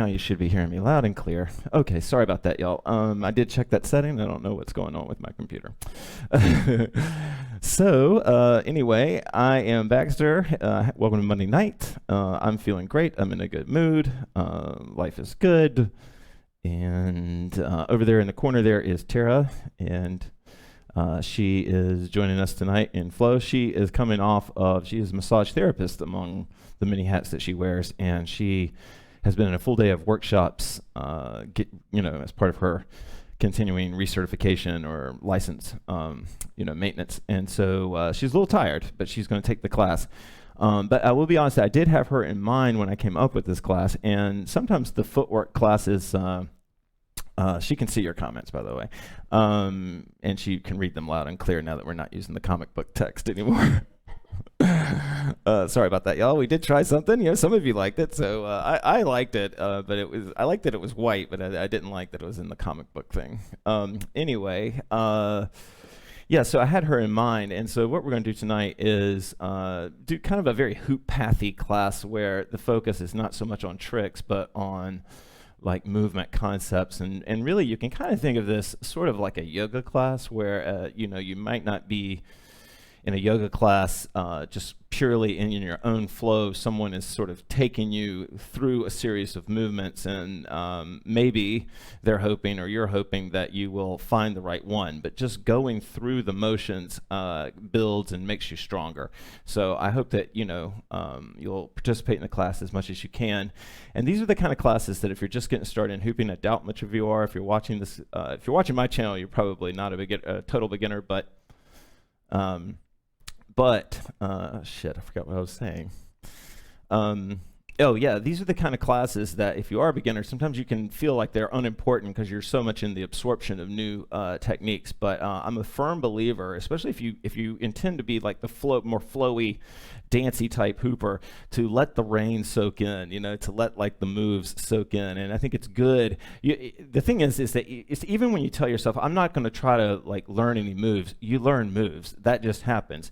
Now you should be hearing me loud and clear. Okay, sorry about that, y'all. I did check that setting. I don't know what's going on with my computer. Anyway, I am Baxter. Welcome to Monday night. I'm feeling great. I'm in a good mood. Life is good. And over there in the corner there is Tara, and she is joining us tonight in Flow. She is coming off of, she is a massage therapist among the many hats that she wears, and she has been in a full day of workshops, as part of her continuing recertification or license, maintenance. And so she's a little tired, but she's going to take the class. But I will be honest, I did have her in mind when I came up with this class, and sometimes the footwork classes, she can see your comments, by the way, and she can read them loud and clear now that we're not using the comic book text anymore. Sorry about that, y'all. We did try something. Some of you liked it, so I liked it. But I liked that it was white, but I didn't like that it was in the comic book thing. Anyway, so I had her in mind, and so what we're going to do tonight is do kind of a very HoopPathy class where the focus is not so much on tricks, but on like movement concepts, and really you can kind of think of this sort of like a yoga class where you might not be in a yoga class just purely in your own flow. Someone is sort of taking you through a series of movements, and maybe they're hoping or you're hoping that you will find the right one, but just going through the motions builds and makes you stronger. So I hope that you'll participate in the class as much as you can. And these are the kind of classes that if you're just getting started in hooping, I doubt much of you are. If you're watching this, if you're watching my channel, you're probably not a total beginner, shit, I forgot what I was saying. These are the kind of classes that if you are a beginner, sometimes you can feel like they're unimportant because you're so much in the absorption of new techniques. But I'm a firm believer, especially if you intend to be like the more flowy, dancey type hooper, to let the rain soak in, to let like the moves soak in. And I think it's good. The thing is that it's even when you tell yourself, I'm not going to try to like learn any moves, you learn moves. That just happens.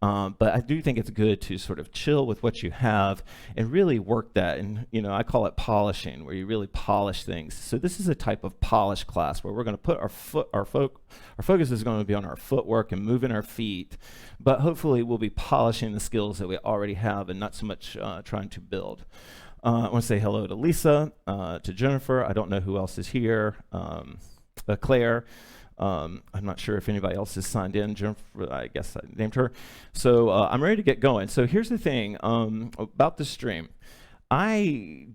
But I do think it's good to sort of chill with what you have and really work that. And, I call it polishing, where you really polish things. So this is a type of polish class where we're going to put our focus is going to be on our footwork and moving our feet. But hopefully we'll be polishing the skills that we already have and not so much trying to build. I want to say hello to Lisa, to Jennifer. I don't know who else is here. Claire. I'm not sure if anybody else has signed in. Jennifer, I guess I named her. So I'm ready to get going. So here's the thing about the stream. I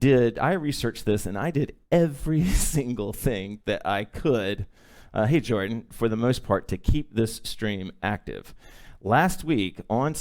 researched this, and I did every single thing that I could, hey Jordan, for the most part, to keep this stream active. Last week on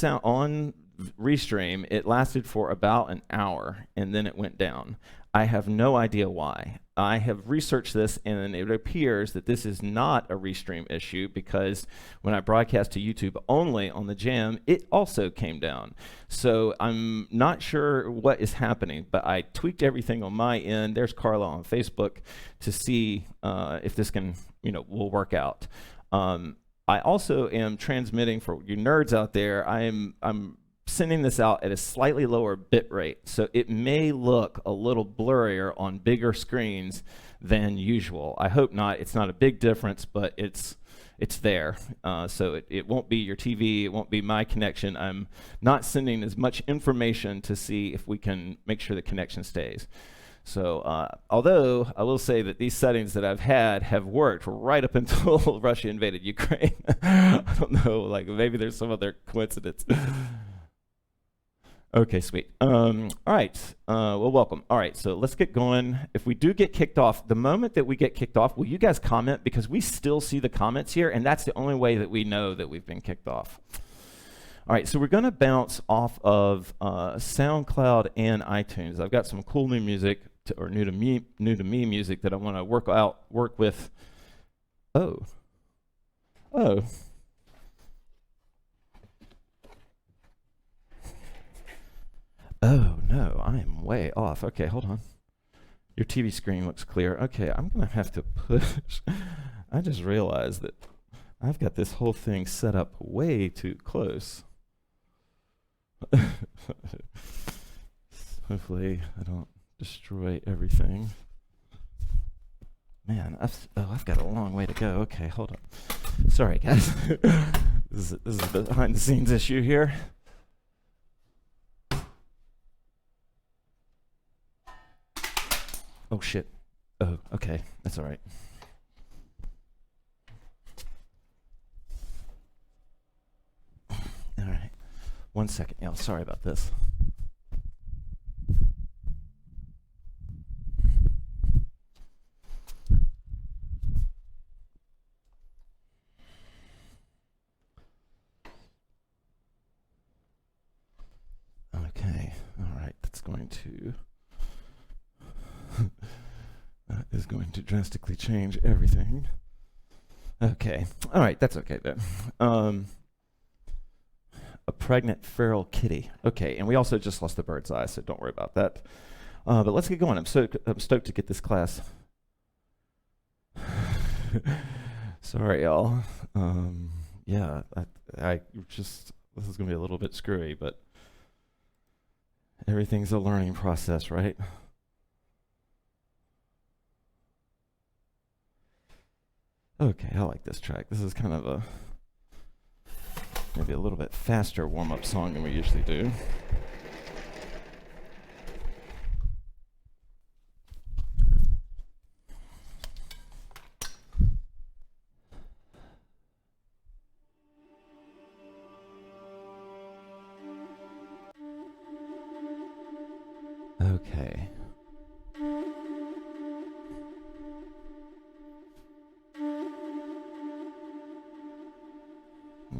Restream, it lasted for about an hour, and then it went down. I have no idea why. I have researched this, and it appears that this is not a Restream issue, because when I broadcast to YouTube only on the Jam, it also came down. So I'm not sure what is happening, but I tweaked everything on my end. There's Carla on Facebook to see if this can, will work out. I also am transmitting for you nerds out there. I'm sending this out at a slightly lower bit rate, so it may look a little blurrier on bigger screens than usual. I hope not. It's not a big difference, but it's there. So it won't be your TV, it won't be my connection. I'm not sending as much information to see if we can make sure the connection stays. So although I will say that these settings that I've had have worked right up until Russia invaded Ukraine. I don't know, like maybe there's some other coincidence. Okay, sweet. All right, well, welcome. All right, so let's get going. If we do get kicked off, the moment that we get kicked off, will you guys comment? Because we still see the comments here, and that's the only way that we know that we've been kicked off. All right, so we're gonna bounce off of SoundCloud and iTunes. I've got some cool new music, or new to me music that I wanna work with. Oh. Oh no, I am way off. Okay, hold on. Your TV screen looks clear. Okay, I'm gonna have to push. I just realized that I've got this whole thing set up way too close. Hopefully I don't destroy everything. Man, I've got a long way to go. Okay, hold on. Sorry, guys. This is a behind the scenes issue here. Oh shit. Oh, okay. That's all right. All right. 1 second, y'all. Sorry about this. Okay. All right. That's going to that is going to drastically change everything. Okay. All right. That's okay then. A pregnant feral kitty. Okay, and we also just lost the bird's eye, so don't worry about that. But let's get going. I'm stoked to get this class. Sorry, y'all. Yeah, I just, this is going to be a little bit screwy, but everything's a learning process, right? Okay, I like this track. This is kind of a maybe a little bit faster warm-up song than we usually do. Okay.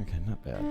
Okay, not bad.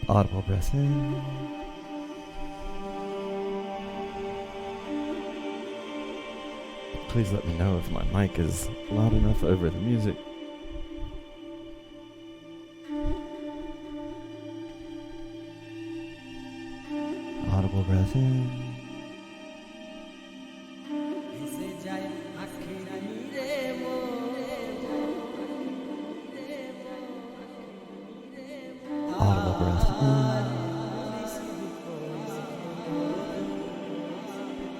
Audible breath in. Please let me know if my mic is loud enough over the music. Audible breath in. Audible breath in.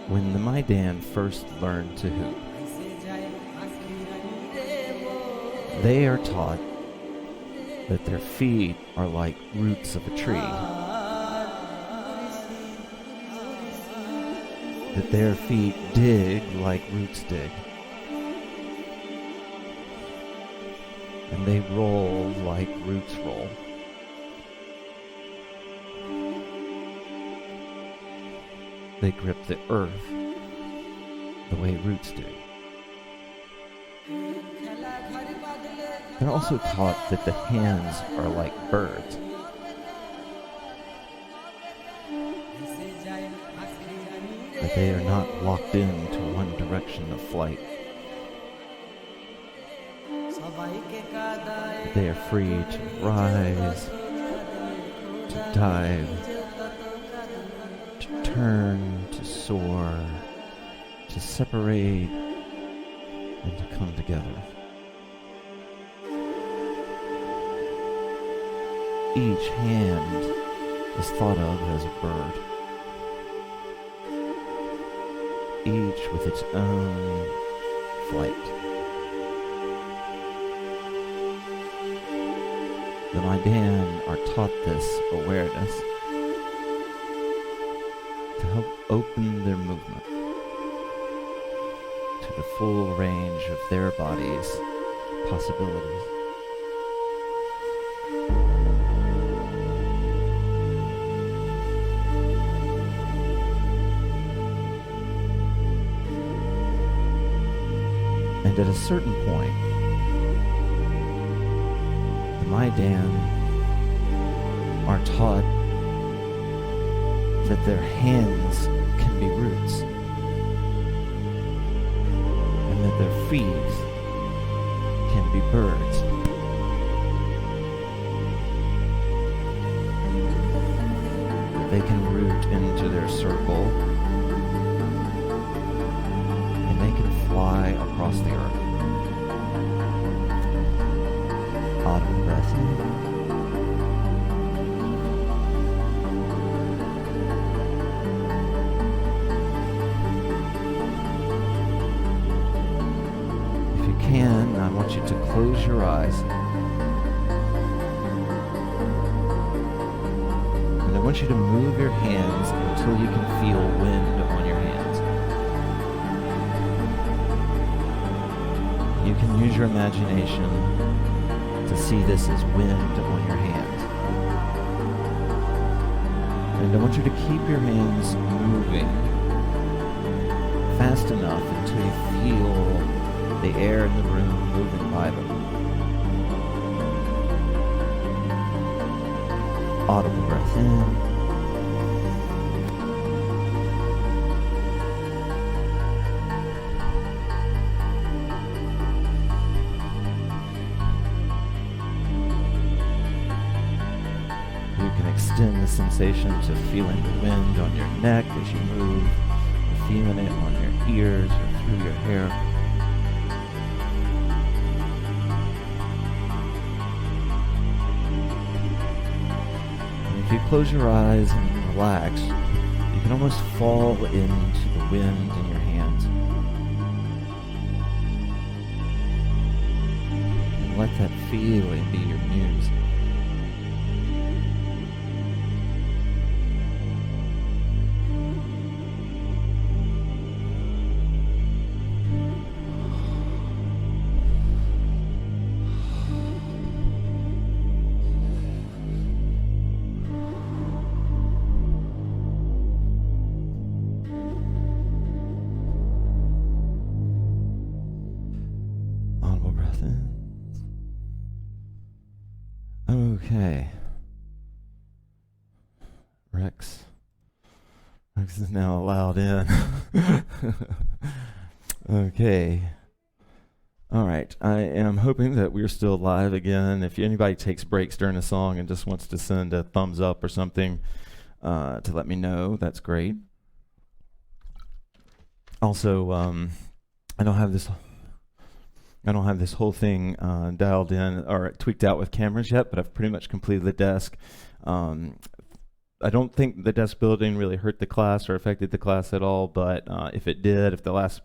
When the Maidan first learned to hoop, they are taught that their feet are like roots of a tree, that their feet dig like roots dig, and they roll like roots roll. They grip the earth the way roots do. They're also taught that the hands are like birds. That they are not locked into one direction of flight. That they are free to rise, to dive, to turn, to soar, to separate, and to come together. Each hand is thought of as a bird, each with its own flight. The Maidan are taught this awareness, to open their movement to the full range of their body's possibilities. And at a certain point, the Maidan are taught that their hands can be roots, and that their feet can be birds. That they can root into their circle, and they can fly across the earth. Audible breath in. I want you to close your eyes. And I want you to move your hands until you can feel wind on your hands. You can use your imagination to see this as wind on your hands. And I want you to keep your hands moving fast enough until you feel the air in the room moving by them. Audible breath in. You can extend the sensation to feeling the wind on your neck as you move, feeling it on your ears or through your hair. If you close your eyes and relax, you can almost fall into the wind in your hands. And let that feeling be your muse. Okay. Rex is now allowed in. Okay. All right. I am hoping that we're still live again. If anybody takes breaks during a song and just wants to send a thumbs up or something to let me know, that's great. Also, I don't have this whole thing dialed in or tweaked out with cameras yet, but I've pretty much completed the desk. I don't think the desk building really hurt the class or affected the class at all, but if it did, if the last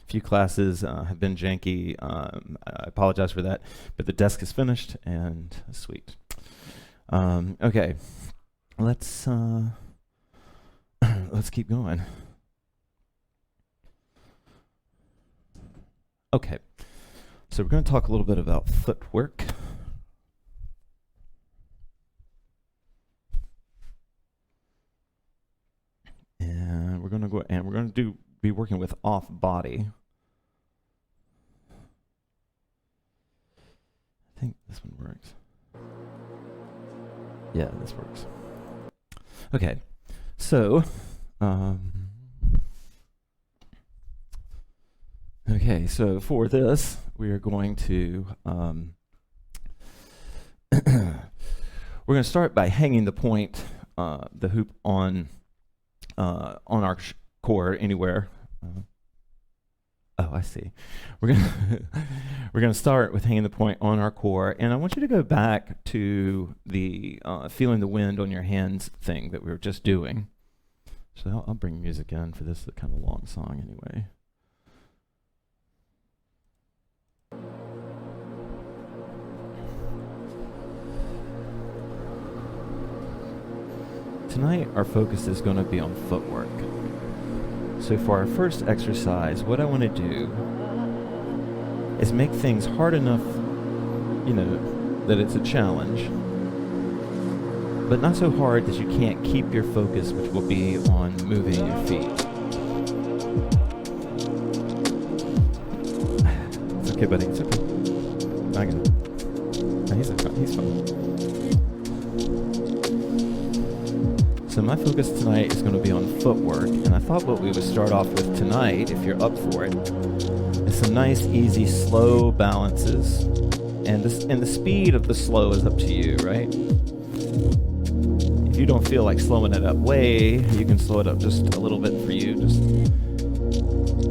few classes have been janky, I apologize for that. But the desk is finished and sweet. Okay, let's keep going. Okay. So we're going to talk a little bit about footwork. And we're going to be working with off body. I think this one works. Yeah, this works. Okay. So, okay, so for this, we are going to we're going to start by hanging the point, the hoop on our core anywhere. Oh, I see. We're gonna start with hanging the point on our core, and I want you to go back to the feeling the wind on your hands thing that we were just doing. So I'll bring music in for this kind of long song anyway. Tonight, our focus is going to be on footwork. So for our first exercise, what I want to do is make things hard enough, that it's a challenge, but not so hard that you can't keep your focus, which will be on moving your feet. It's okay, buddy. It's okay. I got it. No, he's fine. So my focus tonight is going to be on footwork, and I thought what we would start off with tonight, if you're up for it, is some nice, easy, slow balances. And the speed of the slow is up to you, right? If you don't feel like slowing it up way, you can slow it up just a little bit for you.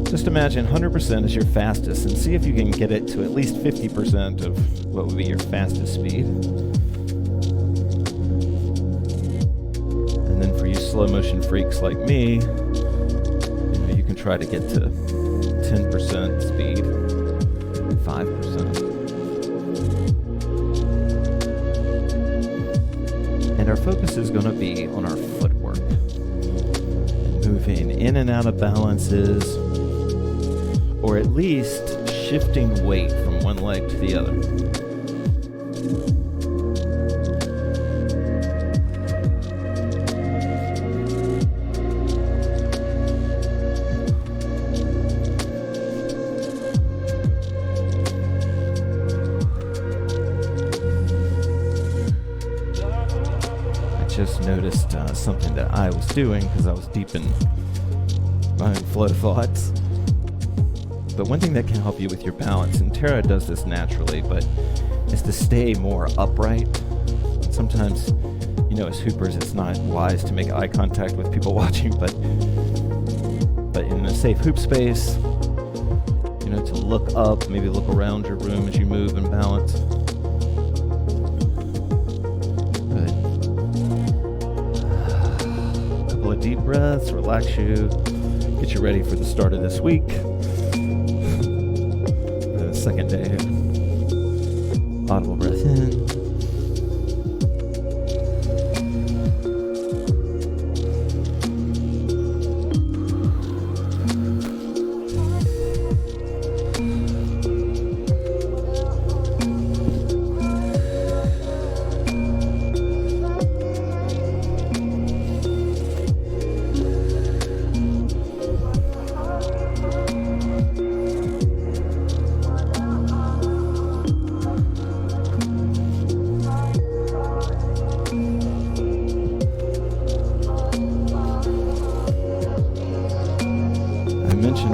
Just imagine 100% is your fastest, and see if you can get it to at least 50% of what would be your fastest speed. And then for you slow motion freaks like me, you can try to get to 10% speed, 5%. And our focus is going to be on our footwork, moving in and out of balances, or at least shifting weight from one leg to the other. Just noticed something that I was doing because I was deep in my own flow thoughts. But one thing that can help you with your balance, and Tara does this naturally, but is to stay more upright. Sometimes, as hoopers, it's not wise to make eye contact with people watching, but in a safe hoop space, to look up, maybe look around your room as you move and balance. Deep breaths, relax you, get you ready for the start of this week. The second day. Audible breath in.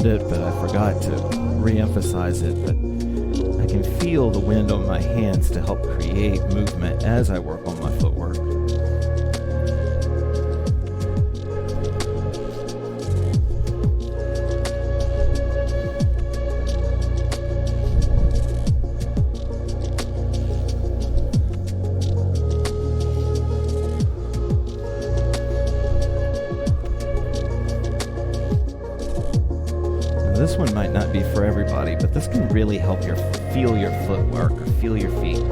But I forgot to re-emphasize it, but I can feel the wind on my hands to help create movement as I work on my footwork. This one might not be for everybody, but this can really help feel your footwork, or feel your feet.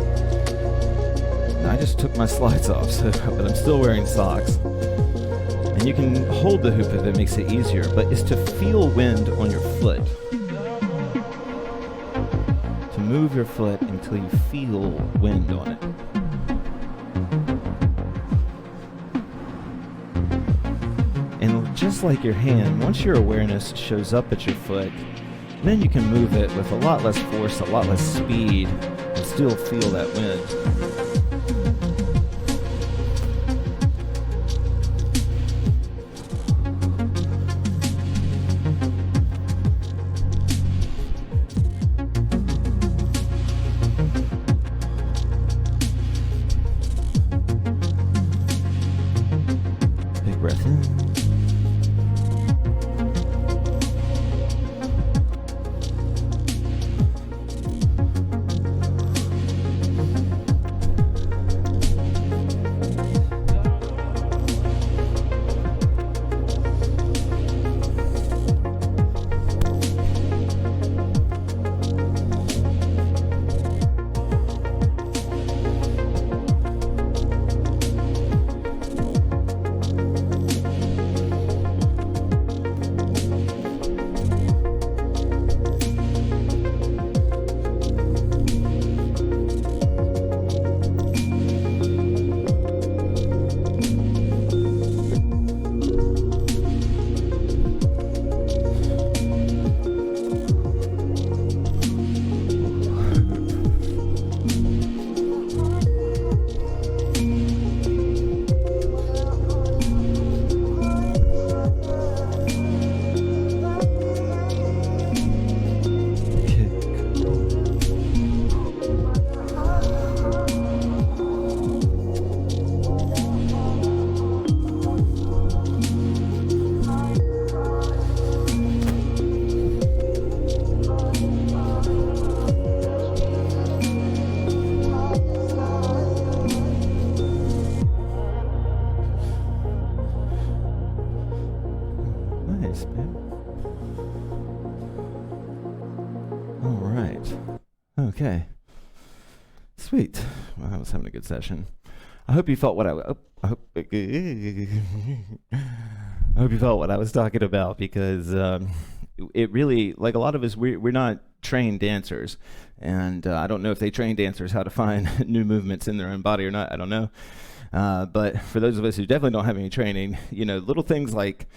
Now, I just took my slides off, but I'm still wearing socks. And you can hold the hoop if it makes it easier, but it's to feel wind on your foot. To move your foot until you feel wind on it. And just like your hand, once your awareness shows up at your foot, then you can move it with a lot less force, a lot less speed, and still feel that wind. Big breath in. All right. Okay. Sweet. Well, I was having a good session. I hope you felt what I hope you felt what I was talking about, because it really, like, a lot of us, we're not trained dancers, and I don't know if they train dancers how to find new movements in their own body or not. I don't know. But for those of us who definitely don't have any training, little things like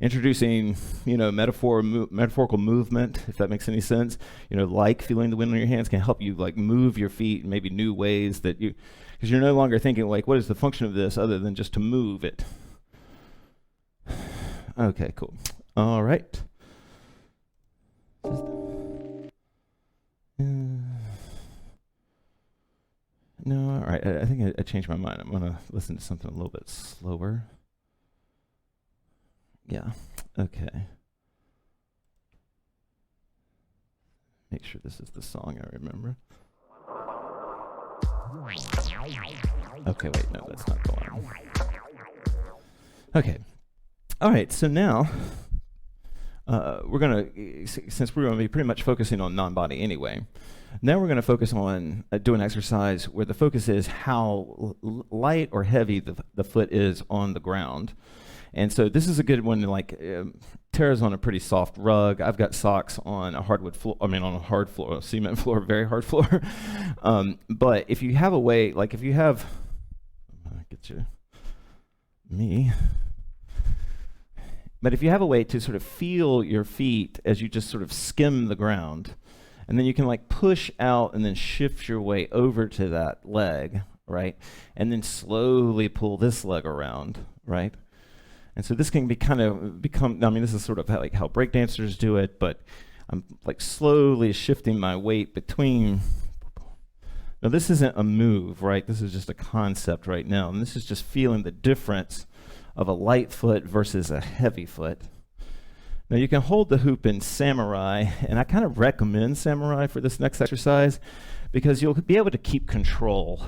introducing, metaphorical movement, if that makes any sense, like feeling the wind on your hands can help you like move your feet in maybe new ways that because you're no longer thinking like, what is the function of this other than just to move it. Okay, cool. All right. No, all right. I think I changed my mind. I'm going to listen to something a little bit slower. Yeah, okay. Make sure this is the song I remember. Okay, wait, no, that's not the one. Okay. All right, so now we're going to, since we're going to be pretty much focusing on non-body anyway, now we're going to focus on doing exercise where the focus is how light or heavy the foot is on the ground. And so this is a good one. Like Tara's on a pretty soft rug. I've got socks on a hardwood floor. On a hard floor, a cement floor, very hard floor. But if you have a way, like if you have, get you, me. But if you have a way to sort of feel your feet as you just sort of skim the ground, and then you can like push out and then shift your way over to that leg, right? And then slowly pull this leg around, right? And so this can become, this is sort of like how breakdancers do it, but I'm like slowly shifting my weight between. Now this isn't a move, right? This is just a concept right now. And this is just feeling the difference of a light foot versus a heavy foot. Now you can hold the hoop in samurai, and I kind of recommend samurai for this next exercise because you'll be able to keep control.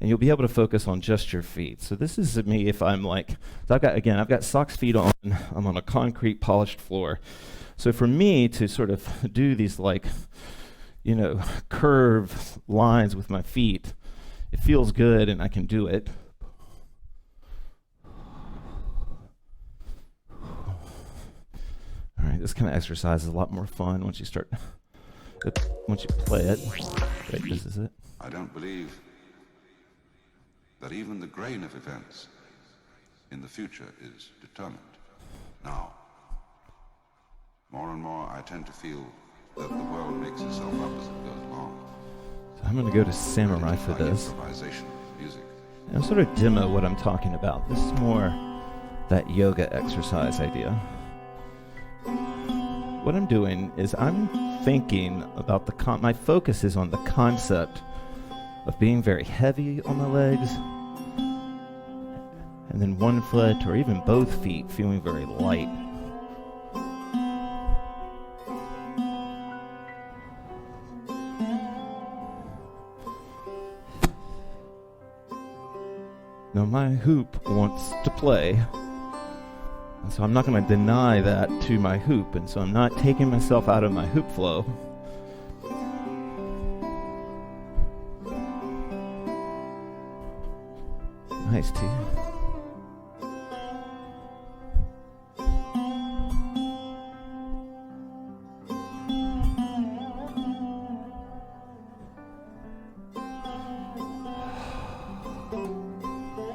And you'll be able to focus on just your feet. So this is me if I'm like, so I've got socks feet on, I'm on a concrete polished floor. So for me to sort of do these like, curve lines with my feet, it feels good and I can do it. All right, this kind of exercise is a lot more fun once you play it. Right, this is it. I don't believe that even the grain of events in the future is determined. Now, more and more I tend to feel that the world makes itself up as it goes along. So I'm going to go to samurai for this. Improvisation, music. And I'll sort of demo what I'm talking about. This is more that yoga exercise idea. What I'm doing is I'm thinking about my focus is on the concept of being very heavy on the legs, and then one foot or even both feet feeling very light. Now my hoop wants to play, and so I'm not going to deny that to my hoop, and so I'm not taking myself out of my hoop flow. Nice tea.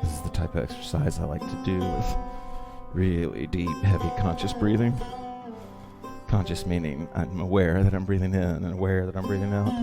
This is the type of exercise I like to do with really deep, heavy conscious breathing. Conscious meaning I'm aware that I'm breathing in and aware that I'm breathing out.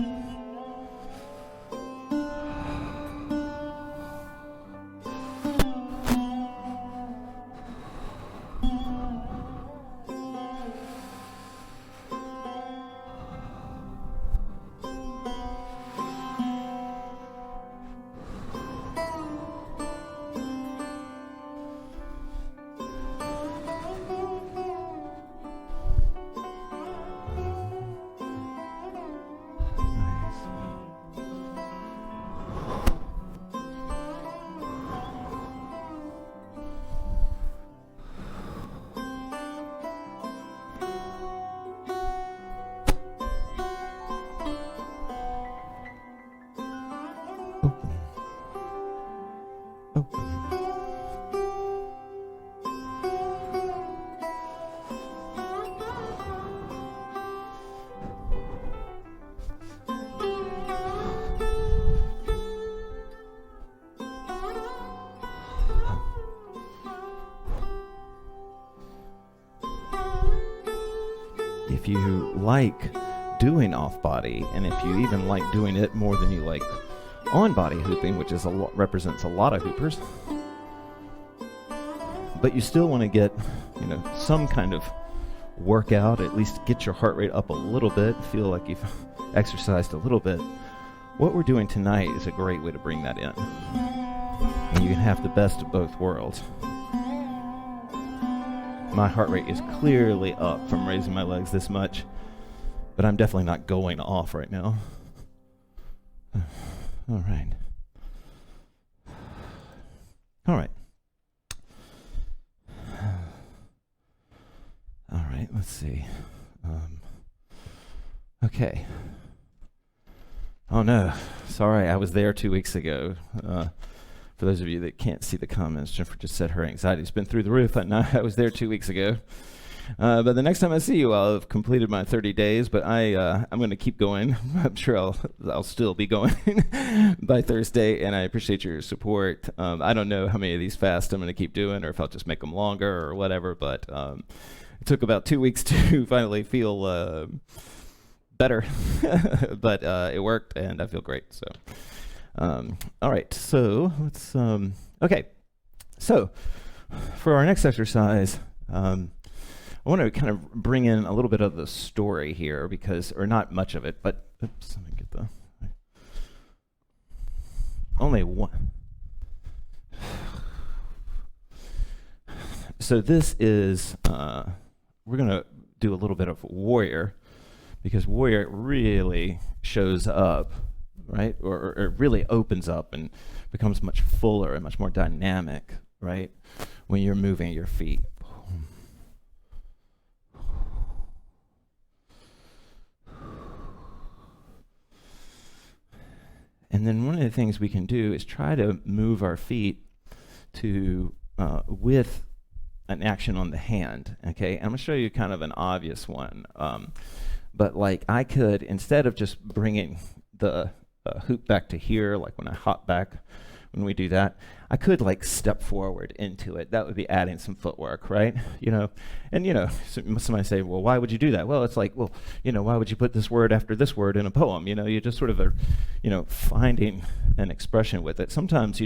like doing off-body, and if you even like doing it more than you like on-body hooping, which is represents a lot of hoopers, but you still want to get, some kind of workout, at least get your heart rate up a little bit, feel like you've exercised a little bit. What we're doing tonight is a great way to bring that in. And you can have the best of both worlds. My heart rate is clearly up from raising my legs this much, but I'm definitely not going off right now. All right. All right. All right, let's see. Okay. Oh no, sorry, I was there 2 weeks ago. For those of you that can't see the comments, Jennifer just said her anxiety's been through the roof. I was there 2 weeks ago. But the next time I see you, I'll have completed my 30 days, but I'm going to keep going. I'm sure I'll still be going by Thursday, and I appreciate your support. I don't know how many of these fasts I'm going to keep doing, or if I'll just make them longer or whatever, but it took about 2 weeks to finally feel better, but it worked, and I feel great. So, all right, so let's, okay. So for our next exercise, I want to kind of bring in a little bit of the story here or not much of it, but, oops, let me get only one. So this is, we're going to do a little bit of warrior, because warrior really shows up, right? Or it really opens up and becomes much fuller and much more dynamic, right? When you're moving your feet. And then one of the things we can do is try to move our feet to with an action on the hand, okay? And I'm gonna show you kind of an obvious one. But like I could, instead of just bringing the hoop back to here, like when I hop back, when we do that, I could like step forward into it. That would be adding some footwork, right? And somebody say, well, why would you do that? Well, it's like, well, why would you put this word after this word in a poem? You just sort of are, finding an expression with it. Sometimes,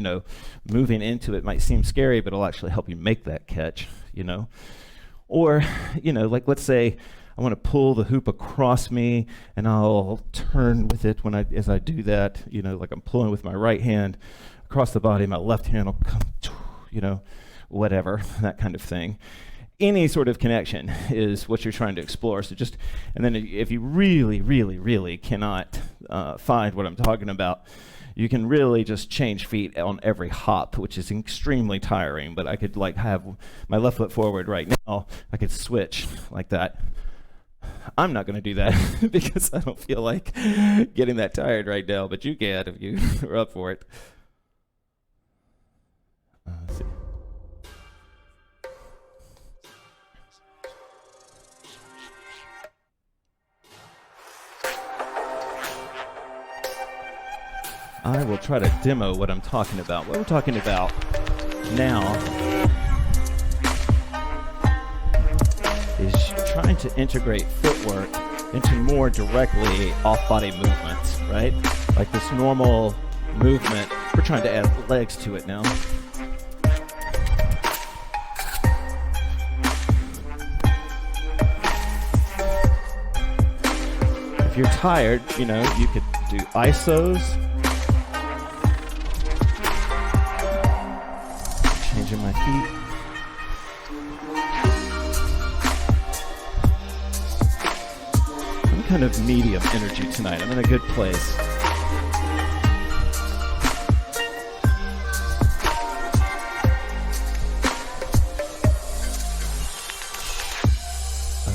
moving into it might seem scary, but it'll actually help you make that catch, Or, like let's say I want to pull the hoop across me, and I'll turn with it as I do that, like I'm pulling with my right hand across the body, my left hand will come, whatever, that kind of thing. Any sort of connection is what you're trying to explore. So and then if you really, really, really cannot find what I'm talking about, you can really just change feet on every hop, which is extremely tiring, but I could like have my left foot forward right now. I could switch like that. I'm not going to do that because I don't feel like getting that tired right now, but you can if you are up for it. Let's see. I will try to demo what I'm talking about. What we're talking about now is trying to integrate footwork into more directly off-body movements, right? Like this normal movement, we're trying to add legs to it now. If you're tired, you could do isos. Changing my feet. I'm kind of medium energy tonight. I'm in a good place.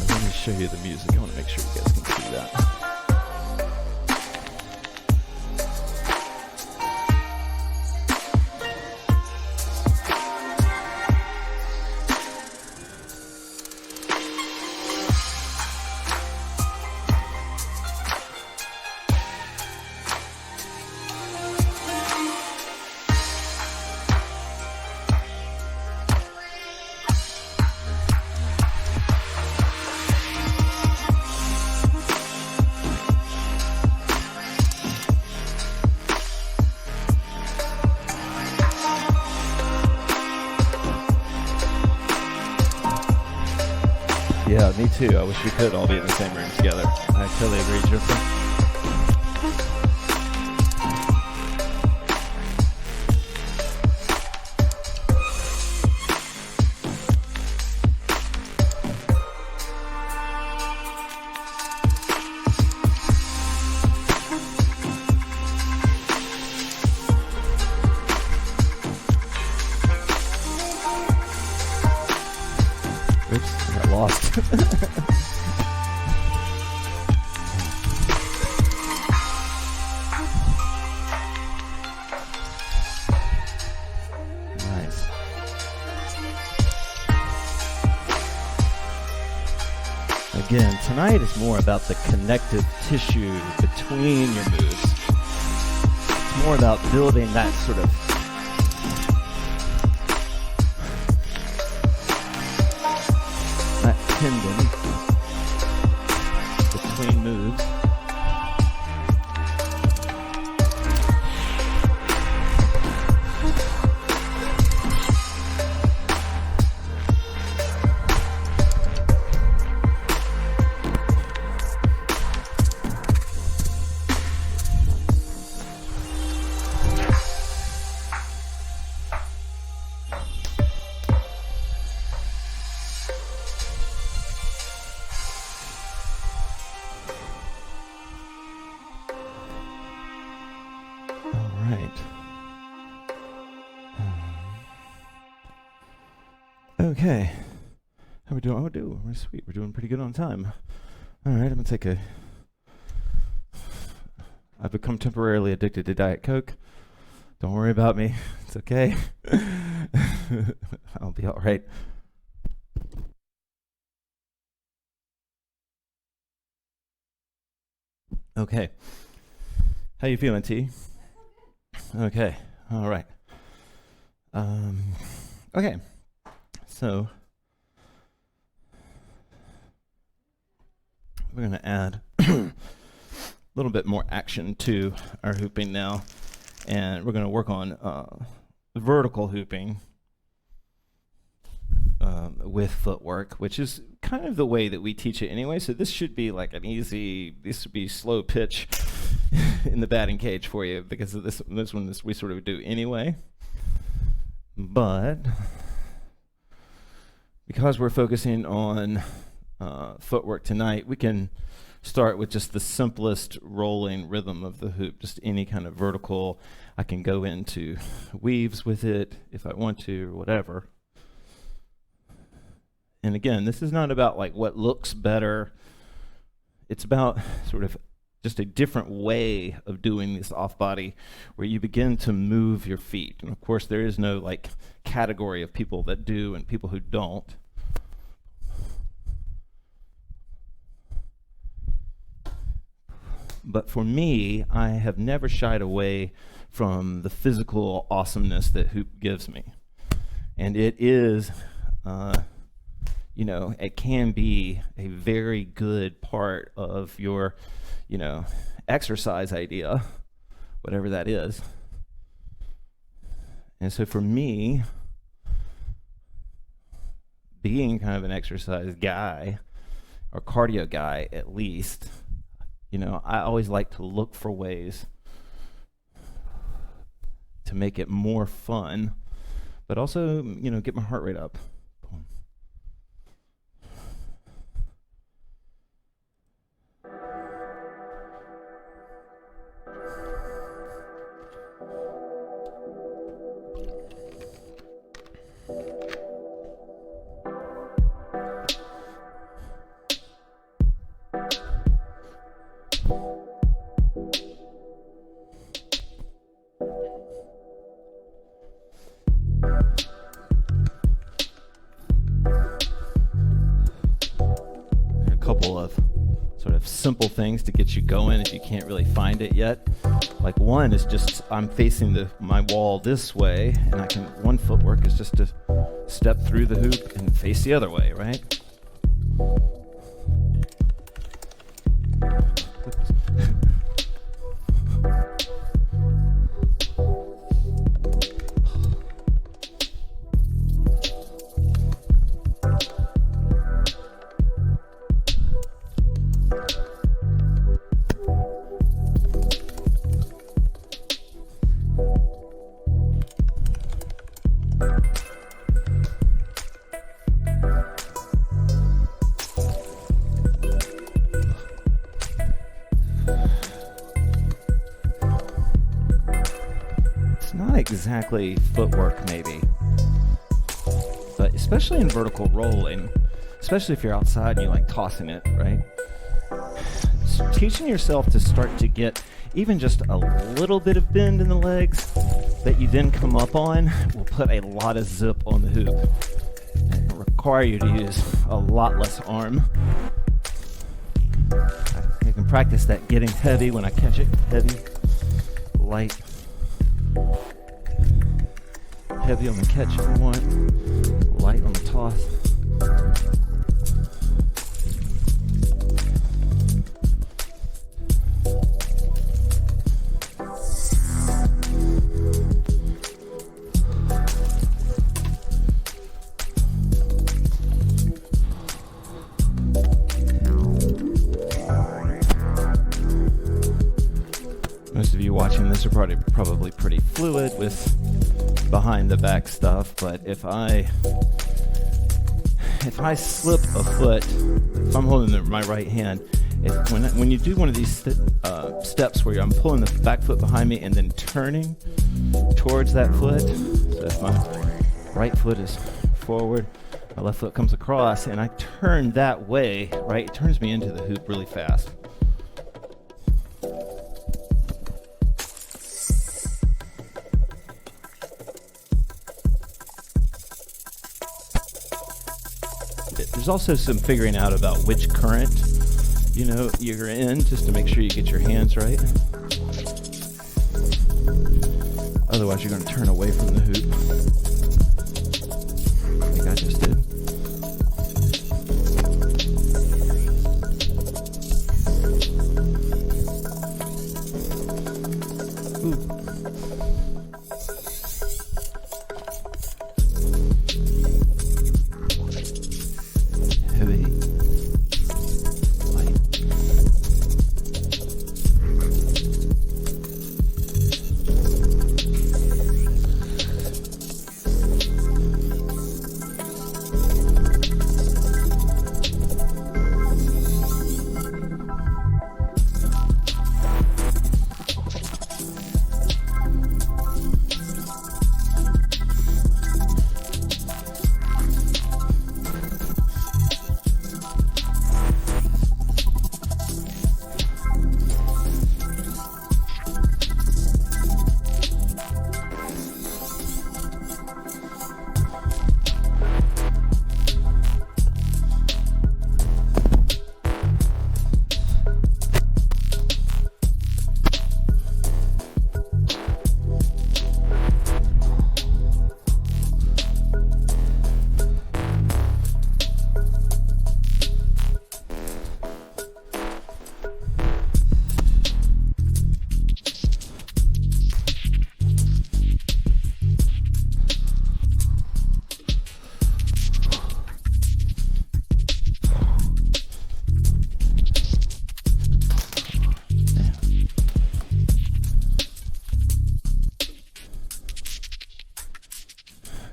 Let me show you the music. I want to make sure you guys can see that. too. I wish we could all be in the same room together. I totally agree, Joseph. Oops, I got lost. Nice. Again, tonight is more about the connective tissue between your moves. It's more about building that sort of tendon between moves. Okay. How we doing? Oh, we're sweet. We're doing pretty good on time. All right, I'm going to take I've become temporarily addicted to Diet Coke. Don't worry about me. It's okay. I'll be all right. Okay. How you feeling, T? Okay. All right. Okay. So we're going to add a little bit more action to our hooping now, and we're going to work on vertical hooping with footwork, which is kind of the way that we teach it anyway. So this should be like this would be slow pitch in the batting cage for you, because of this one we sort of do anyway. But because we're focusing on footwork tonight, we can start with just the simplest rolling rhythm of the hoop, just any kind of vertical. I can go into weaves with it if I want to, or whatever. And again, this is not about like what looks better. It's about sort of just a different way of doing this off body, where you begin to move your feet. And of course, there is no like category of people that do and people who don't. But for me, I have never shied away from the physical awesomeness that hoop gives me. And it is, it can be a very good part of your, exercise idea, whatever that is. And so for me, being kind of an exercise guy, or cardio guy at least, I always like to look for ways to make it more fun, but also, get my heart rate up. Simple things to get you going if you can't really find it yet. Like one is just I'm facing my wall this way, and one footwork is just to step through the hoop and face the other way, right? It's not exactly footwork, maybe, but especially in vertical rolling, especially if you're outside and you're like tossing it, right? So teaching yourself to start to get even just a little bit of bend in the legs that you then come up on will put a lot of zip on the hoop and require you to use a lot less arm. I can practice that getting heavy when I catch it, heavy, light, heavy on the catch if I want, light on the toss. Most of you watching this are probably pretty fluid with behind the back stuff, but if I slip a foot, if I'm holding my right hand, when you do one of these steps where I'm pulling the back foot behind me and then turning towards that foot, so if my right foot is forward, my left foot comes across, and I turn that way, right, it turns me into the hoop really fast. There's also some figuring out about which current, you're in, just to make sure you get your hands right. Otherwise, you're going to turn away from the hoop. I think I just did. Ooh.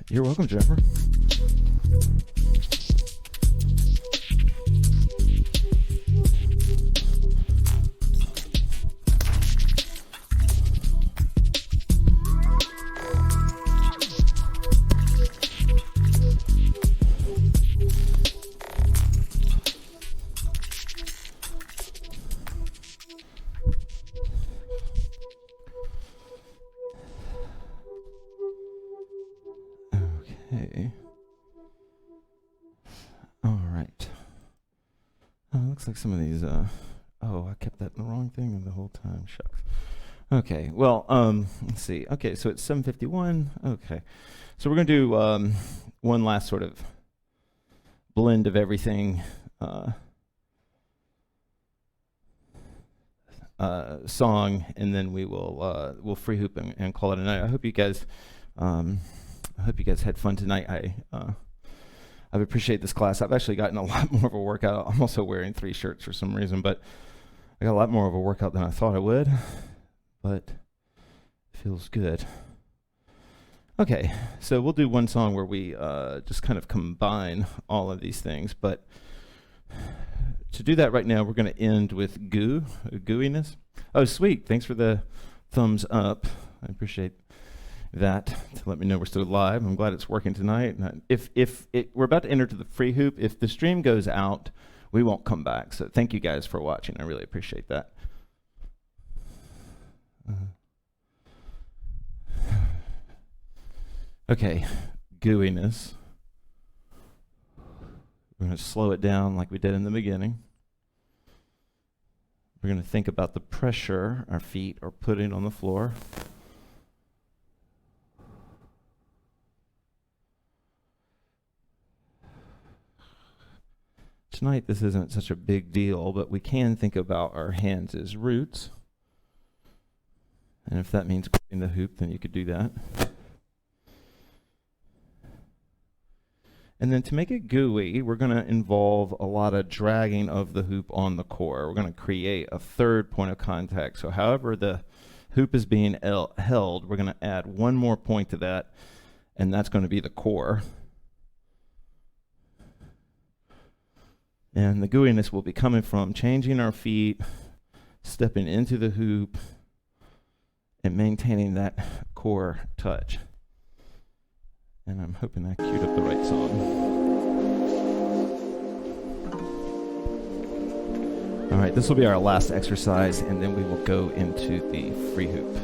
You're welcome, Jennifer. Okay. All right. Looks like some of these, I kept that in the wrong thing the whole time. Shucks. Okay, well, let's see. Okay, so it's 7:51. Okay. So we're going to do one last sort of blend of everything song, and then we'll free hoop and call it a night. I hope you guys had fun tonight. I appreciate this class. I've actually gotten a lot more of a workout. I'm also wearing 3 shirts for some reason, but I got a lot more of a workout than I thought I would, but it feels good. Okay, so we'll do one song where we just kind of combine all of these things, but to do that right now, we're going to end with gooiness. Oh, sweet. Thanks for the thumbs up. I appreciate that to let me know we're still live. I'm glad it's working tonight. We're about to enter to the free hoop. If the stream goes out, we won't come back. So thank you guys for watching. I really appreciate that. Okay, gooiness. We're going to slow it down like we did in the beginning. We're going to think about the pressure our feet are putting on the floor. Tonight, this isn't such a big deal, but we can think about our hands as roots. And if that means gripping the hoop, then you could do that. And then to make it gooey, we're going to involve a lot of dragging of the hoop on the core. We're going to create a third point of contact. So however the hoop is being held, we're going to add one more point to that, and that's going to be the core. And the gooiness will be coming from changing our feet, stepping into the hoop, and maintaining that core touch. And I'm hoping I queued up the right song. All right, this will be our last exercise, and then we will go into the free hoop.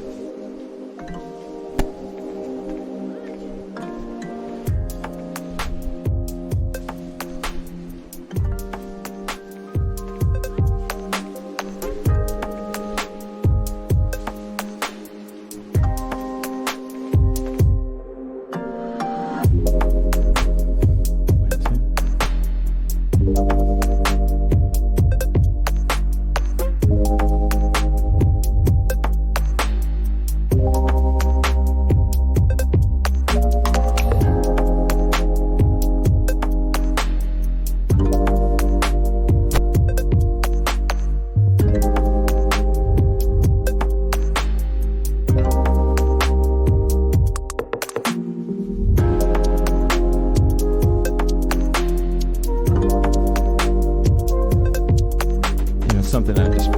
Something I just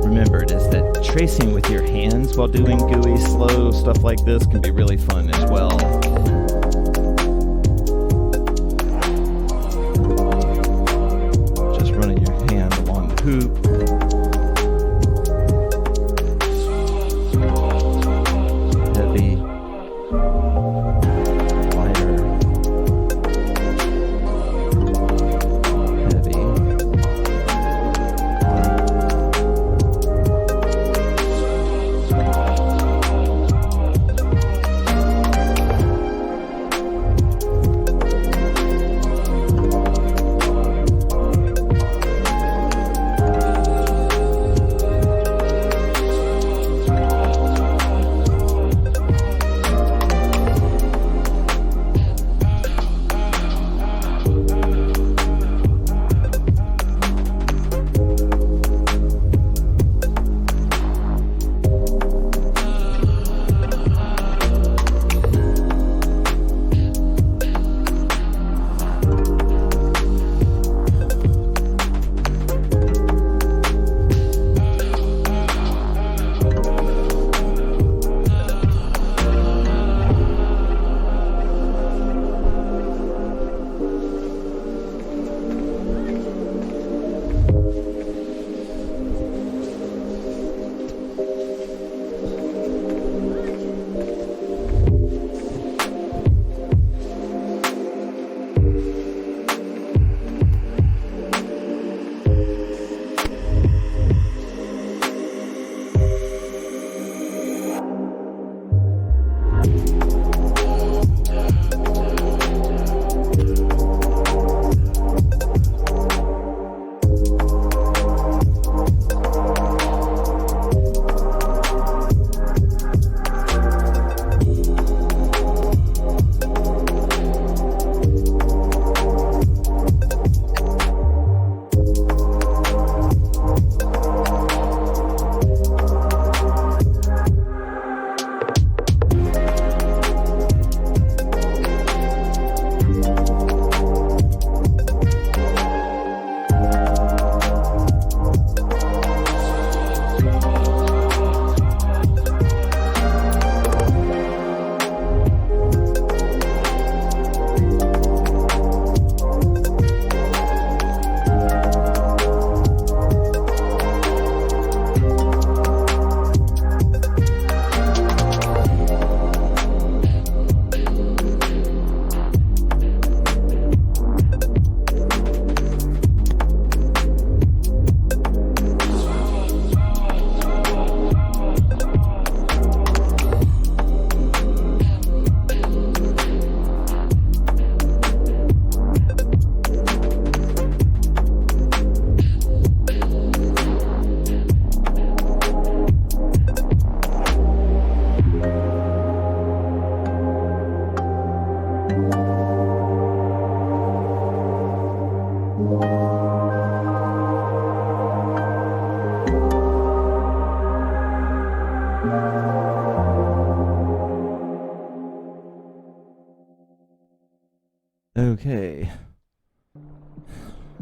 remembered is that tracing with your hands while doing gooey, slow stuff like this can be really fun as well. Just running your hand along the hoop. Heavy. Lighter. Heavy.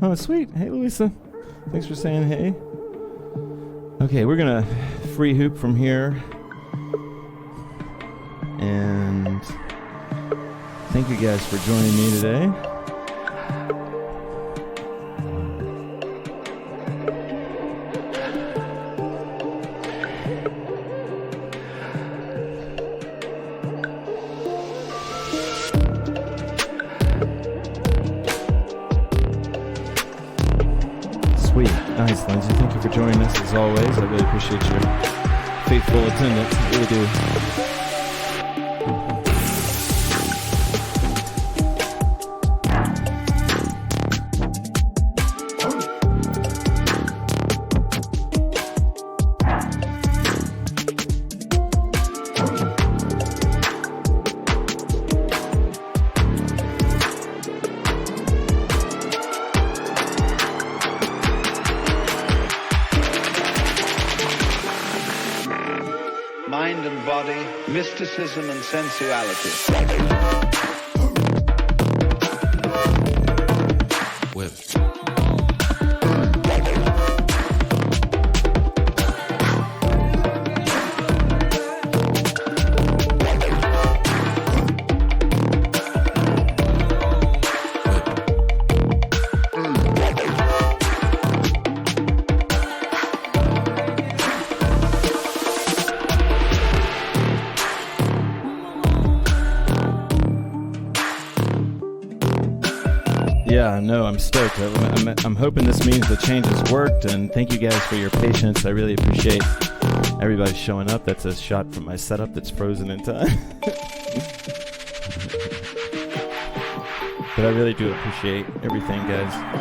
Oh, sweet. Hey, Louisa. Thanks for saying hey. Okay, we're going to free hoop from here. And thank you guys for joining me today. Sweet. Nice, Lindsay. Thank you for joining us as always. I really appreciate your faithful attendance. I really do. Mind and body, mysticism and sensuality. Whip. Yeah, no, I'm stoked. I'm hoping this means the change has worked, and thank you guys for your patience. I really appreciate everybody showing up. That's a shot from my setup that's frozen in time. But I really do appreciate everything, guys.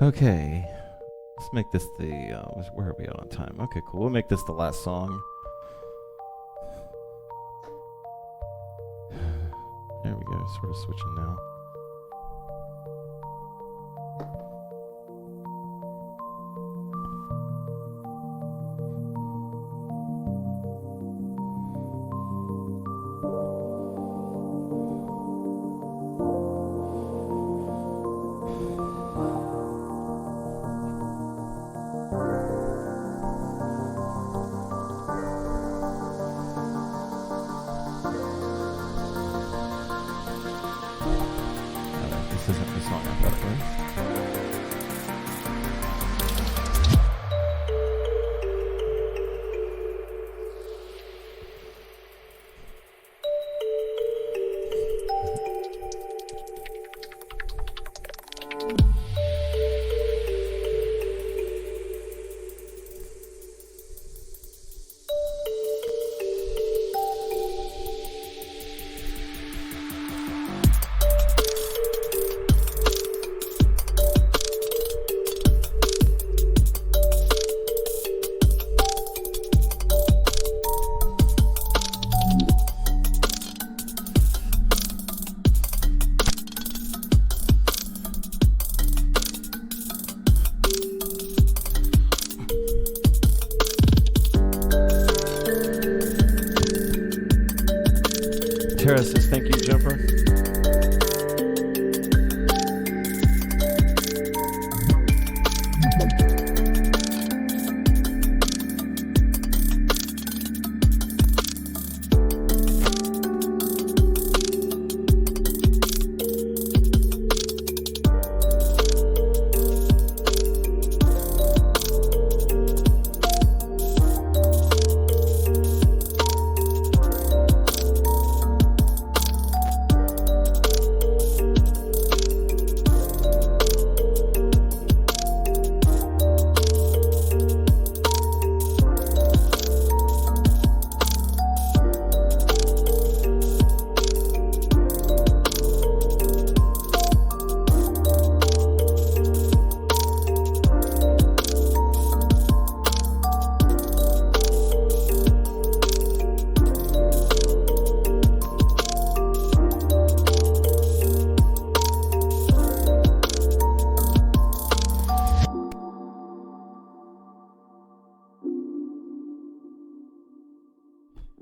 Okay. Let's make this the, where are we at on time? Okay, cool. We'll make this the last song. There we go. Sort of switching now. This isn't the song I thought it was. Tara says, thank you, Jumper.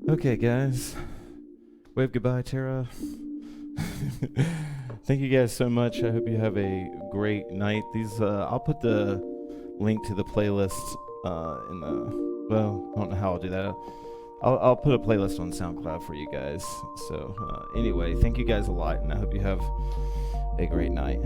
Okay, guys. Wave goodbye, Tara. Thank you guys so much. I hope you have a great night. These, I'll put the link to the playlist in the. Well, I don't know how I'll do that. I'll put a playlist on SoundCloud for you guys. So anyway, thank you guys a lot, and I hope you have a great night.